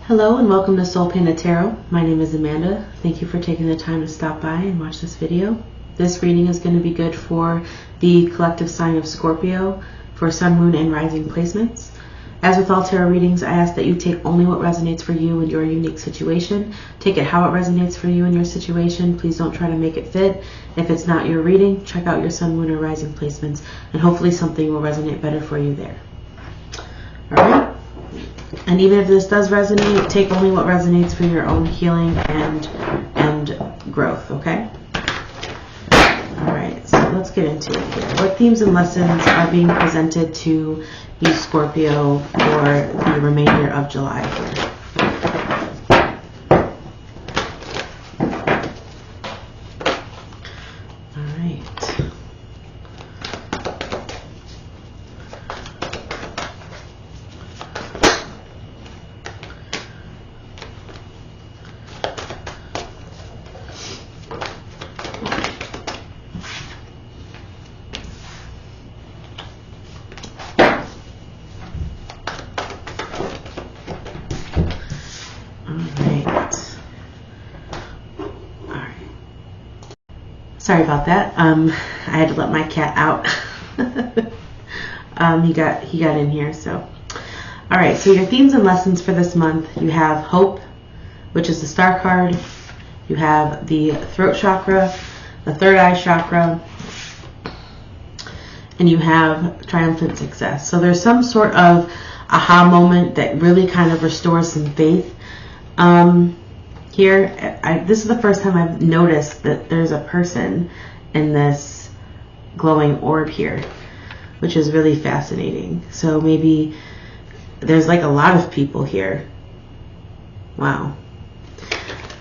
Hello and welcome to Soul Panda Tarot. My name is Amanda. Thank you for taking the time to stop by and watch this video. This reading is going to be good for the collective sign of Scorpio for Sun, Moon, and Rising placements. As with all tarot readings, I ask that you take only what resonates for you in your unique situation. Take it how it resonates for you in your situation. Please don't try to make it fit. If it's not your reading, check out your Sun, Moon, or Rising placements, and hopefully something will resonate better for you there. Alright? And even if this does resonate, take only what resonates for your own healing and growth, okay? Alright, so let's get into it here. What themes and lessons are being presented to you, Scorpio, for the remainder of July here? Sorry about that. I had to let my cat out. He got in here. So, all right. So your themes and lessons for this month: you have hope, which is the Star card. You have the throat chakra, the third eye chakra, and you have triumphant success. So there's some sort of aha moment that really kind of restores some faith. Here, this is the first time I've noticed that there's a person in this glowing orb here, which is really fascinating. So maybe there's like a lot of people here. Wow.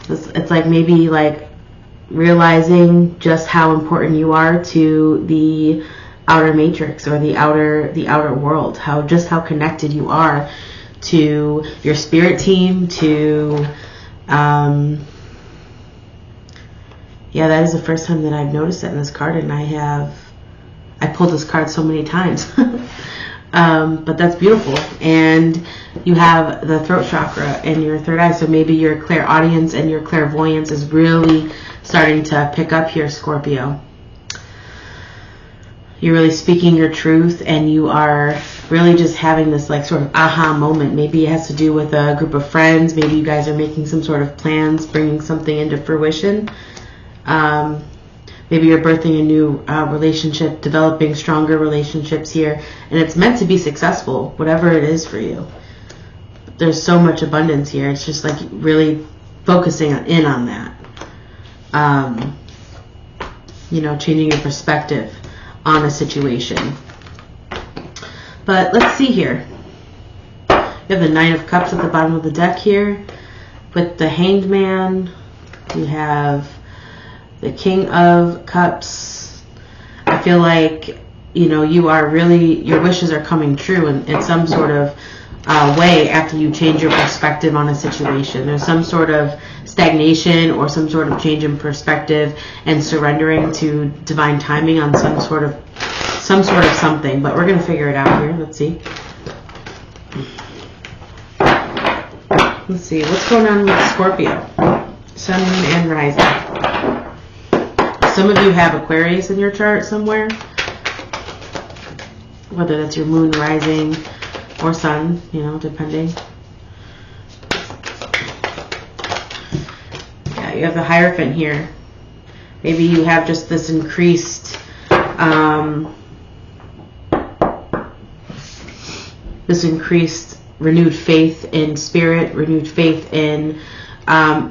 It's like maybe like realizing just how important you are to the outer matrix or the outer world, how connected you are to your spirit team, to yeah, that is the first time that I've noticed it in this card, and I pulled this card so many times. But that's beautiful. And you have the throat chakra and your third eye, so maybe your clairaudience and your clairvoyance is really starting to pick up here, Scorpio. You're really speaking your truth, and you are really just having this like sort of aha moment. Maybe it has to do with a group of friends. Maybe you guys are making some sort of plans, bringing something into fruition. Maybe you're birthing a new relationship, developing stronger relationships here, and it's meant to be successful, whatever it is for you. There's so much abundance here. It's just like really focusing in on that. You know, changing your perspective on a situation. But let's see here. You have the Nine of Cups at the bottom of the deck here. With the Hanged Man, you have the King of Cups. I feel like, you know, you are really, your wishes are coming true in some sort of way after you change your perspective on a situation. There's some sort of stagnation or some sort of change in perspective and surrendering to divine timing on some sort of something, but we're going to figure it out here. Let's see. Let's see. What's going on with Scorpio? Sun, Moon, and Rising. Some of you have Aquarius in your chart somewhere. Whether that's your Moon, Rising, or Sun, you know, depending. Yeah, you have the Hierophant here. Maybe you have just this increased renewed faith in spirit, renewed faith in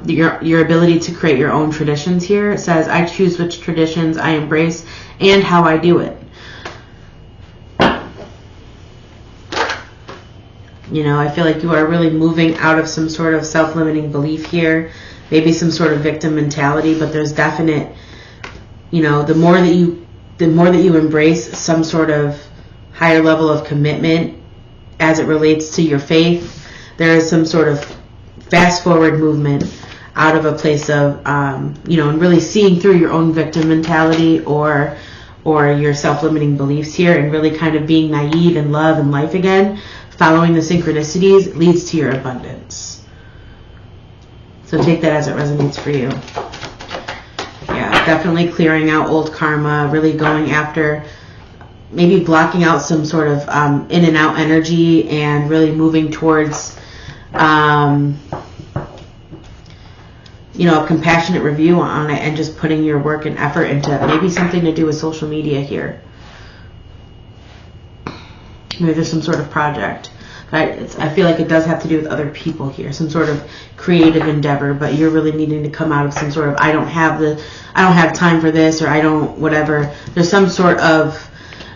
your ability to create your own traditions here. It says, I choose which traditions I embrace and how I do it. You know, I feel like you are really moving out of some sort of self-limiting belief here, maybe some sort of victim mentality, but there's definite, you know, the more that you embrace some sort of higher level of commitment as it relates to your faith, there is some sort of fast forward movement out of a place of, you know, and really seeing through your own victim mentality or your self-limiting beliefs here, and really kind of being naive in love and life again. Following the synchronicities leads to your abundance. So take that as it resonates for you. Yeah, definitely clearing out old karma, really going after, maybe blocking out some sort of in and out energy, and really moving towards, you know, a compassionate review on it, and just putting your work and effort into maybe something to do with social media here. Maybe there's some sort of project. I feel like it does have to do with other people here, some sort of creative endeavor, but you're really needing to come out of some sort of, I don't have time for this, or I don't, whatever. There's some sort of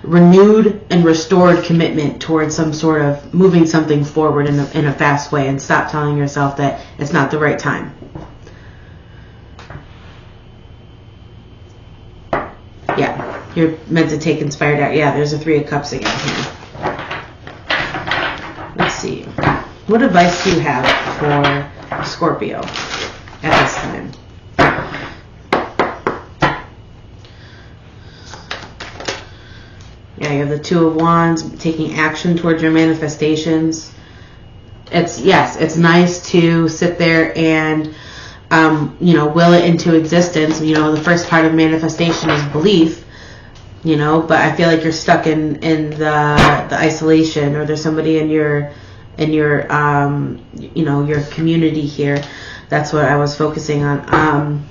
renewed and restored commitment towards some sort of moving something forward in a fast way, and stop telling yourself that it's not the right time. Yeah, you're meant to take inspired action. Yeah, there's a 3 of Cups again here. Let's see. What advice do you have for Scorpio at this time? Yeah, you have the 2 of Wands, taking action towards your manifestations. It's nice to sit there and, you know, will it into existence. You know, the first part of manifestation is belief, you know, but I feel like you're stuck in the isolation, or there's somebody in your you know, your community here. That's what I was focusing on.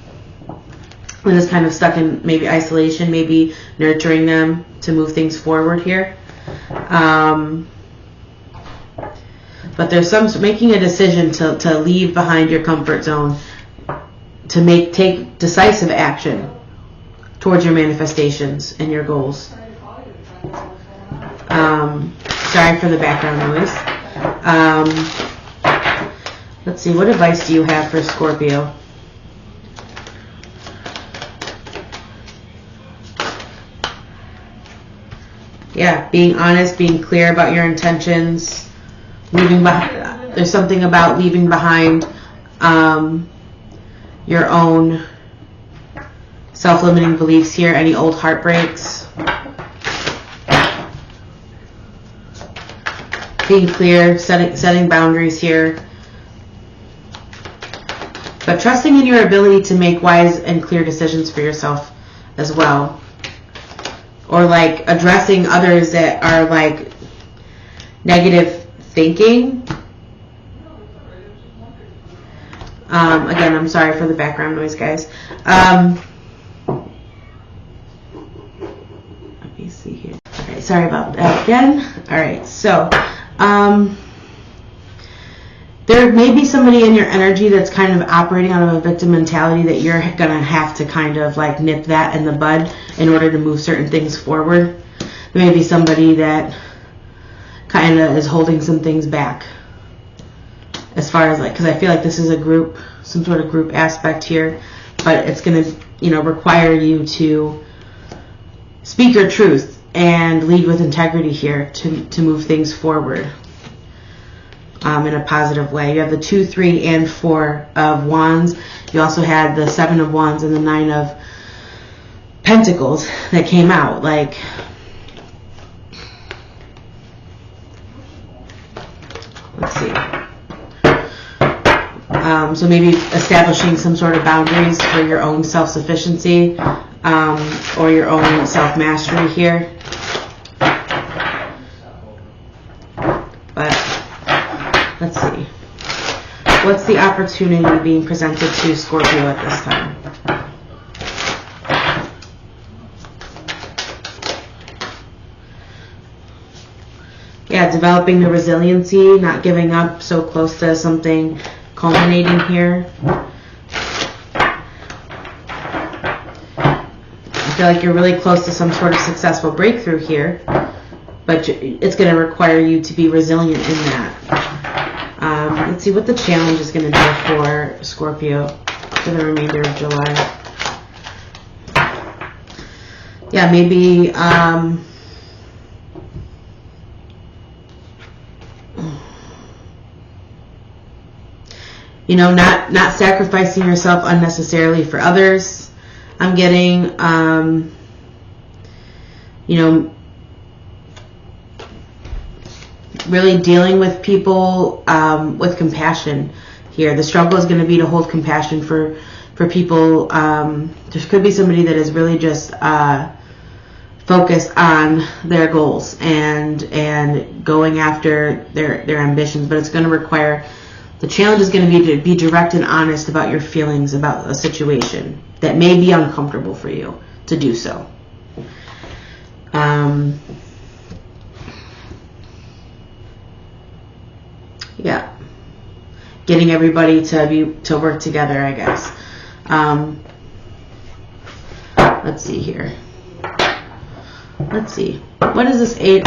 We're just kind of stuck in maybe isolation, maybe nurturing them to move things forward here. But there's making a decision to leave behind your comfort zone, to take decisive action towards your manifestations and your goals. Sorry for the background noise. Let's see, what advice do you have for Scorpio? Yeah, being honest, being clear about your intentions, leaving behind. There's something about leaving behind your own self-limiting beliefs here, any old heartbreaks. Being clear, setting boundaries here. But trusting in your ability to make wise and clear decisions for yourself as well. Or like addressing others that are like negative thinking. Again, I'm sorry for the background noise, guys. Let me see here. Okay, sorry about that again. All right, so there may be somebody in your energy that's kind of operating out of a victim mentality that you're going to have to kind of like nip that in the bud in order to move certain things forward. There may be somebody that kind of is holding some things back as far as like, because I feel like this is a group, some sort of group aspect here, but it's going to, you know, require you to speak your truth and lead with integrity here to move things forward. In a positive way. You have the 2, 3, and 4 of Wands. You also had the 7 of Wands and the 9 of Pentacles that came out. Like, let's see. So maybe establishing some sort of boundaries for your own self-sufficiency, or your own self-mastery here. But let's see. What's the opportunity being presented to Scorpio at this time? Yeah, developing the resiliency, not giving up so close to something culminating here. I feel like you're really close to some sort of successful breakthrough here, but it's going to require you to be resilient in that. Let's see what the challenge is going to be for Scorpio for the remainder of July. Yeah, maybe you know, not sacrificing yourself unnecessarily for others. I'm getting you know, really dealing with people with compassion here. The struggle is going to be to hold compassion for people. There could be somebody that is really just focused on their goals and going after their ambitions, but it's going to require, the challenge is going to be direct and honest about your feelings about a situation that may be uncomfortable for you to do so. Yeah, getting everybody to work together, I guess. Let's see here. Let's see. What is this eight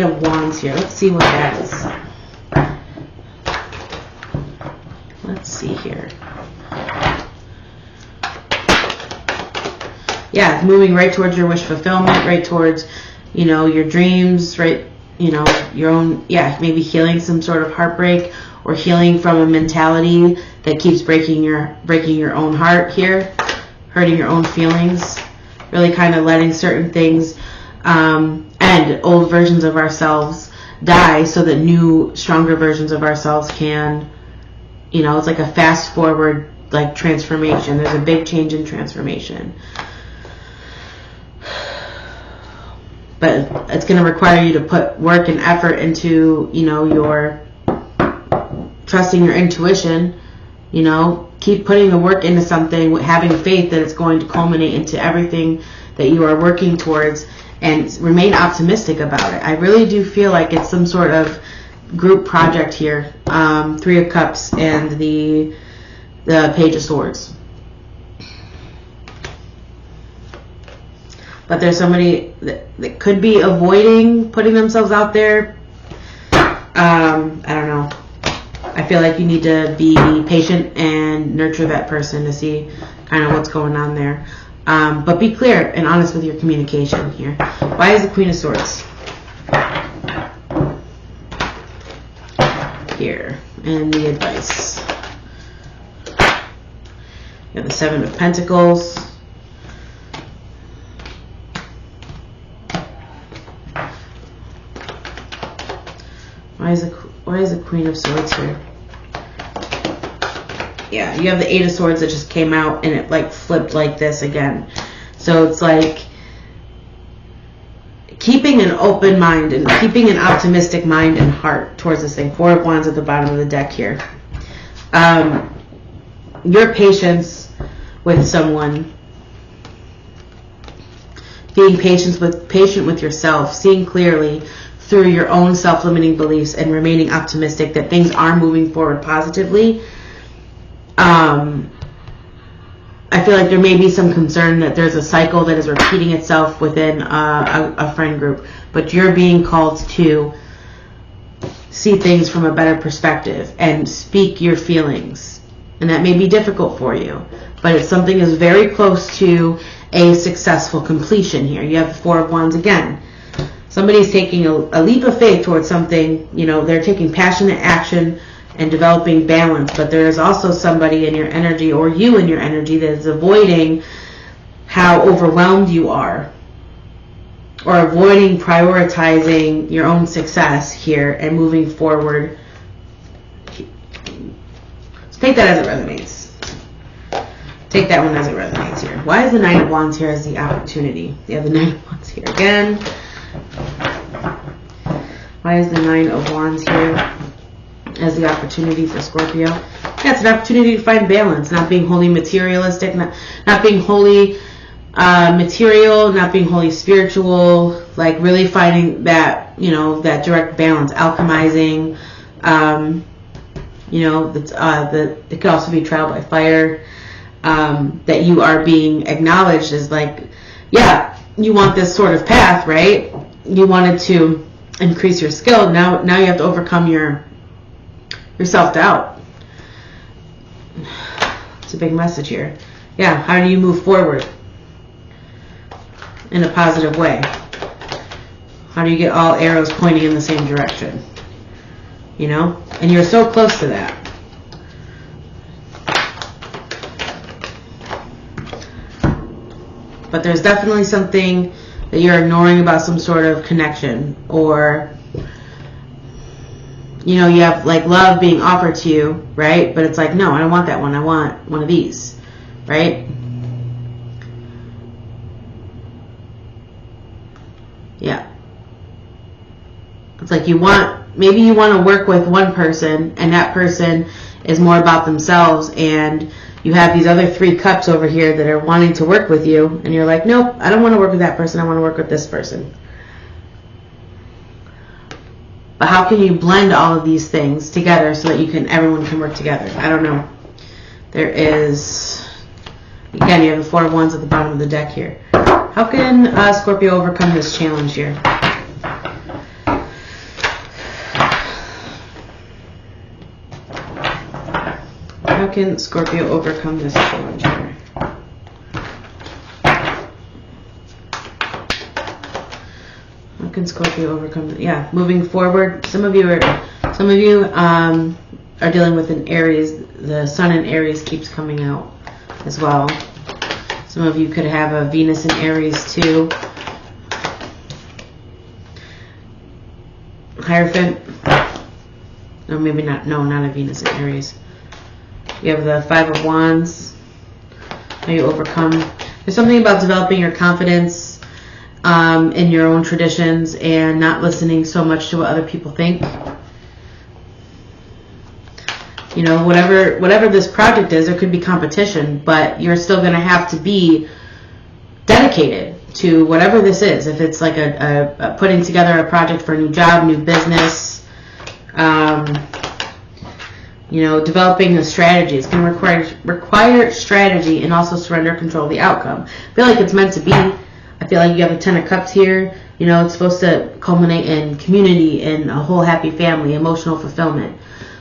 of Wands here? Let's see what that is. Let's see here. Yeah, moving right towards your wish fulfillment, right towards, your dreams, right, your own, maybe healing some sort of heartbreak, or healing from a mentality that keeps breaking your own heart here, hurting your own feelings, really kind of letting certain things and old versions of ourselves die so that new, stronger versions of ourselves can, it's like a fast forward, like, transformation. There's a big change in transformation. But it's going to require you to put work and effort into, your trusting your intuition, keep putting the work into something, having faith that it's going to culminate into everything that you are working towards, and remain optimistic about it. I really do feel like it's some sort of group project here. 3 of Cups and the Page of Swords. But there's somebody that could be avoiding putting themselves out there. I don't know. I feel like you need to be patient and nurture that person to see kind of what's going on there. But be clear and honest with your communication here. Why is the Queen of Swords here? And the advice. You have the 7 of Pentacles. Why is the Queen of Swords here? Yeah, you have the 8 of Swords that just came out, and it like flipped like this again. So it's like keeping an open mind and keeping an optimistic mind and heart towards this thing. 4 of Wands at the bottom of the deck here. Your patience with someone, being patient with yourself, seeing clearly through your own self-limiting beliefs, and remaining optimistic that things are moving forward positively. I feel like there may be some concern that there's a cycle that is repeating itself within a friend group, but you're being called to see things from a better perspective and speak your feelings. And that may be difficult for you, but it's something that's very close to a successful completion here. You have the 4 of Wands again. Somebody's taking a leap of faith towards something, they're taking passionate action and developing balance, but there is also somebody in your energy, or you in your energy, that is avoiding how overwhelmed you are, or avoiding prioritizing your own success here and moving forward. So take that as it resonates. Take that one as it resonates here. Why is the 9 of Wands here as the opportunity? You have the 9 of Wands here again. Why is the 9 of Wands here as the opportunity for Scorpio? Yeah, it's an opportunity to find balance, not being wholly materialistic, not being wholly material, not being wholly spiritual, like really finding that, that direct balance, alchemizing, it could also be trial by fire, that you are being acknowledged as like, yeah, you want this sort of path, right? You wanted to increase your skill. Now you have to overcome your self-doubt. It's a big message here. Yeah, how do you move forward in a positive way? How do you get all arrows pointing in the same direction? And you're so close to that. But there's definitely something that you're ignoring about some sort of connection, or you know, you have like love being offered to you, right? But it's like, no, I don't want that one. I want one of these, right? Yeah. It's like maybe you want to work with one person, and that person is more about themselves, and you have these other 3 cups over here that are wanting to work with you, and you're like, nope, I don't want to work with that person. I want to work with this person. But how can you blend all of these things together so that everyone can work together? I don't know. There is, again, you have the 4 of Wands at the bottom of the deck here. How can Scorpio overcome this challenge here? How can Scorpio overcome this challenge here? How can Scorpio overcome it? Yeah, moving forward. Some of you are dealing with an Aries. The Sun in Aries keeps coming out as well. Some of you could have a Venus in Aries too. Hierophant. No, maybe not. No, not a Venus in Aries. You have the 5 of Wands. How you overcome. There's something about developing your confidence in your own traditions and not listening so much to what other people think. You know, whatever this project is, there could be competition, but you're still going to have to be dedicated to whatever this is. If it's like a putting together a project for a new job, new business, you know, developing a strategy. It's going to require strategy and also surrender control of the outcome. I feel like it's meant to be. I feel like you have a 10 of Cups here. You know, it's supposed to culminate in community and a whole happy family, emotional fulfillment.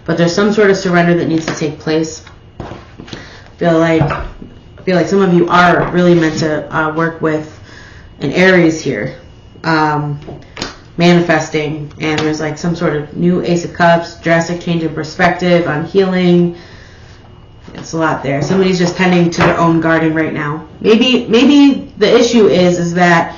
But there's some sort of surrender that needs to take place. I feel like some of you are really meant to work with an Aries here. Manifesting, and there's like some sort of new Ace of Cups, drastic change in perspective on healing. It's a lot there. Somebody's just tending to their own garden right now. Maybe the issue is that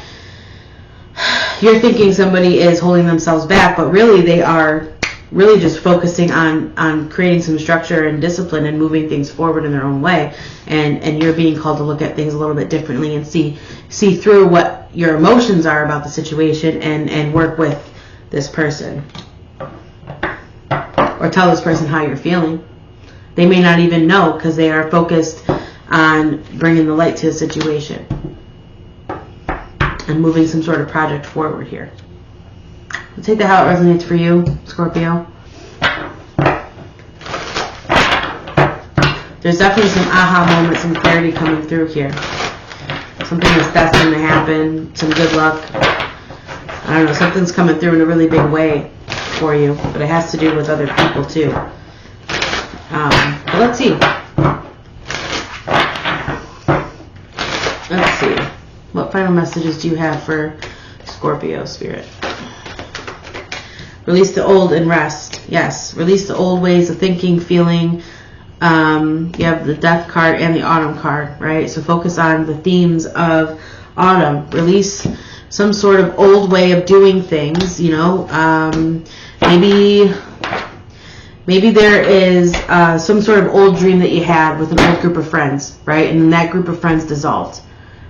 you're thinking somebody is holding themselves back, but really they are really just focusing on creating some structure and discipline and moving things forward in their own way. And you're being called to look at things a little bit differently and see through what your emotions are about the situation and work with this person. Or tell this person how you're feeling. They may not even know because they are focused on bringing the light to the situation and moving some sort of project forward here. Let's take that how it resonates for you, Scorpio. There's definitely some aha moments, some clarity coming through here. Something that's destined to happen, some good luck. I don't know, something's coming through in a really big way for you, but it has to do with other people too. But let's see. Let's see. What final messages do you have for Scorpio Spirit? Release the old and rest. Yes, release the old ways of thinking, feeling. You have the Death card and the Autumn card, right? So focus on the themes of autumn. Release some sort of old way of doing things, you know. Maybe there is some sort of old dream that you had with an old group of friends, right? And then that group of friends dissolved.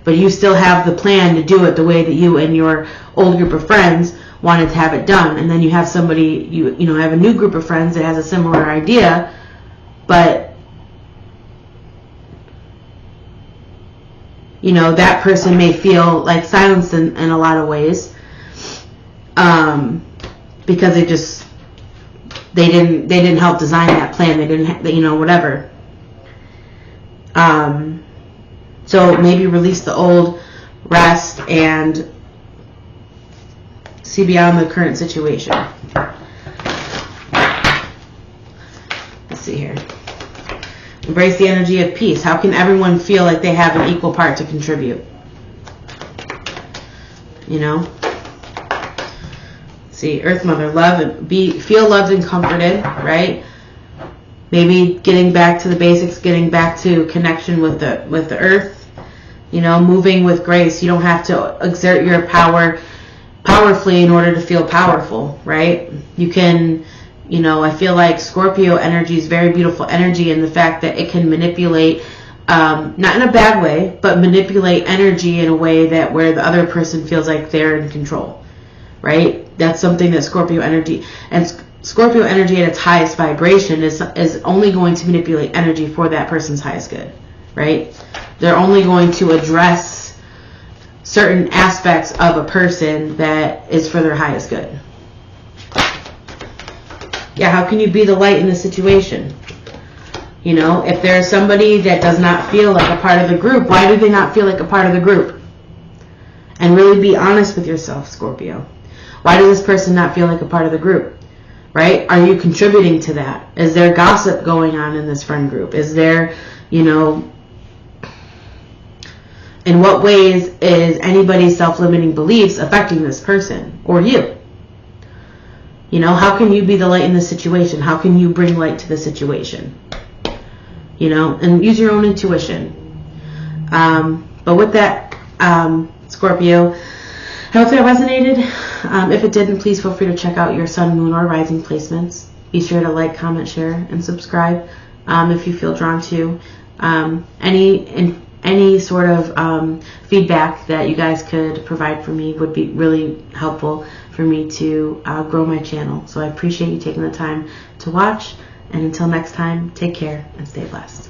But you still have the plan to do it the way that you and your old group of friends wanted to have it done. And then you have somebody, you know, have a new group of friends that has a similar idea, but you know, that person may feel like silenced in a lot of ways, because they didn't help design that plan. They didn't, you know, whatever. So maybe release the old, rest, and see beyond the current situation. Let's see here. Embrace the energy of peace. How can everyone feel like they have an equal part to contribute? You know? See, Earth Mother, feel loved and comforted, right? Maybe getting back to the basics, getting back to connection with the earth. You know, moving with grace. You don't have to exert your power powerfully in order to feel powerful, right? You can You know, I feel like Scorpio energy is very beautiful energy in the fact that it can manipulate, not in a bad way, but manipulate energy in a way that where the other person feels like they're in control, right? That's something that Scorpio energy, and Scorpio energy at its highest vibration is only going to manipulate energy for that person's highest good, right? They're only going to address certain aspects of a person that is for their highest good. Yeah, how can you be the light in the situation? You know, if there's somebody that does not feel like a part of the group, why do they not feel like a part of the group? And really be honest with yourself, Scorpio. Why does this person not feel like a part of the group? Right? Are you contributing to that? Is there gossip going on in this friend group? Is there, you know, in what ways is anybody's self-limiting beliefs affecting this person or you? You know, how can you be the light in the situation? How can you bring light to the situation? You know, and use your own intuition. But with that, Scorpio, I hope that resonated. If it didn't, please feel free to check out your sun, moon, or rising placements. Be sure to like, comment, share, and subscribe if you feel drawn to. Any sort of feedback that you guys could provide for me would be really helpful for me to grow my channel. So I appreciate you taking the time to watch. And until next time, take care and stay blessed.